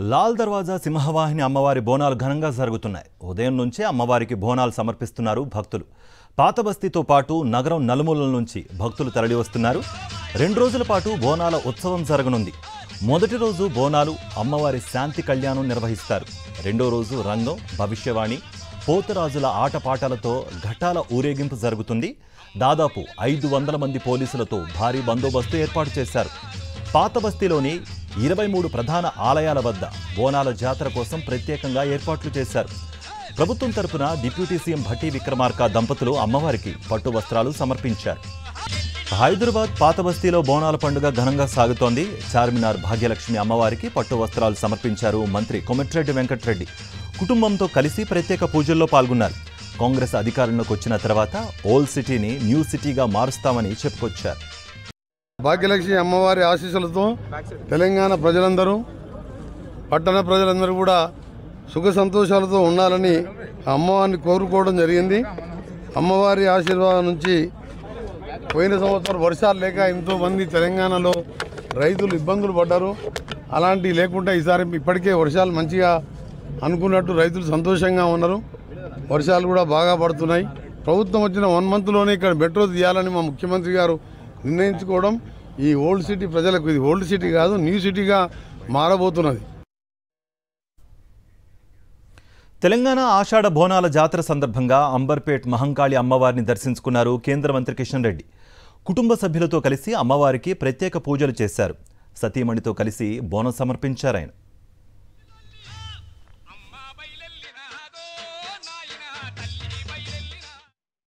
లాల్ దర్వాజా సింహవాహిని అమ్మవారి బోనాలు ఘనంగా జరుగుతున్నాయి. ఉదయం నుంచే అమ్మవారికి బోనాలు సమర్పిస్తున్నారు భక్తులు. పాత బస్తీతో పాటు నగరం నలుమూలల నుంచి భక్తులు తరలి వస్తున్నారు. 2 రోజుల పాటు బోనాల ఉత్సవం జరగనుంది. మొదటి రోజు బోనాలు, అమ్మవారి శాంతి కళ్యాణం నిర్వహిస్తారు. రెండో రోజు రంగం, భవిష్యవాణి, పోతరాజుల ఆటపాటలతో ఘటాల ఊరేగింపు జరుగుతుంది. దాదాపు 500 మంది పోలీసులతో భారీ బందోబస్తు ఏర్పాటు చేశారు. పాత బస్తీలోని 23 ప్రధాన ఆలయాల వద్ద బోనాల జాతర కోసం ప్రత్యేకంగా ఏర్పాట్లు చేశారు. ప్రభుత్వం తరపున డిప్యూటీ సీఎం భట్టి విక్రమార్క దంపతులు అమ్మవారికి పట్టు వస్త్రాలు సమర్పించారు. హైదరాబాద్ పాత బస్తీలో బోనాల పండుగ ఘనంగా సాగుతోంది. చార్మినార్ భాగ్యలక్ష్మి అమ్మవారికి పట్టు వస్త్రాలు సమర్పించారు మంత్రి కోమటిరెడ్డి వెంకటరెడ్డి. కుటుంబంతో కలిసి ప్రత్యేక పూజల్లో పాల్గొన్నారు. కాంగ్రెస్ అధికారంలోకి వచ్చిన తర్వాత ఓల్డ్ సిటీని న్యూ సిటీగా మారుస్తామని చెప్పుకొచ్చారు. భాగ్యలక్ష్మి అమ్మవారి ఆశీస్సులతో తెలంగాణ ప్రజలందరూ, పట్టణ ప్రజలందరూ కూడా సుఖ సంతోషాలతో ఉండాలని అమ్మవారిని కోరుకోవడం జరిగింది. అమ్మవారి ఆశీర్వాదం నుంచి పోయిన సంవత్సరం వర్షాలు లేక ఎంతోమంది తెలంగాణలో రైతులు ఇబ్బందులు పడ్డారు. అలాంటివి లేకుండా ఈసారి ఇప్పటికే వర్షాలు మంచిగా అనుకున్నట్టు రైతులు సంతోషంగా ఉన్నారు. వర్షాలు కూడా బాగా పడుతున్నాయి. ప్రభుత్వం వచ్చిన 1 మంత్లోనే ఇక్కడ మెట్రో తీయాలని మా ముఖ్యమంత్రి గారు నిర్ణయించుకోవడం ఈ ఓల్డ్ సిటీ ప్రజలకు ఇది ఓల్డ్ సిటీ కాదు, న్యూ సిటీగా మారబోతున్నది. తెలంగాణ ఆషాఢ బోనాల జాతర సందర్భంగా అంబర్పేట్ మహంకాళి అమ్మవారిని దర్శించుకున్నారు కేంద్ర మంత్రి కిషన్ రెడ్డి. కుటుంబ సభ్యులతో కలిసి అమ్మవారికి ప్రత్యేక పూజలు చేశారు. సతీమణితో కలిసి బోనం సమర్పించారు ఆయన.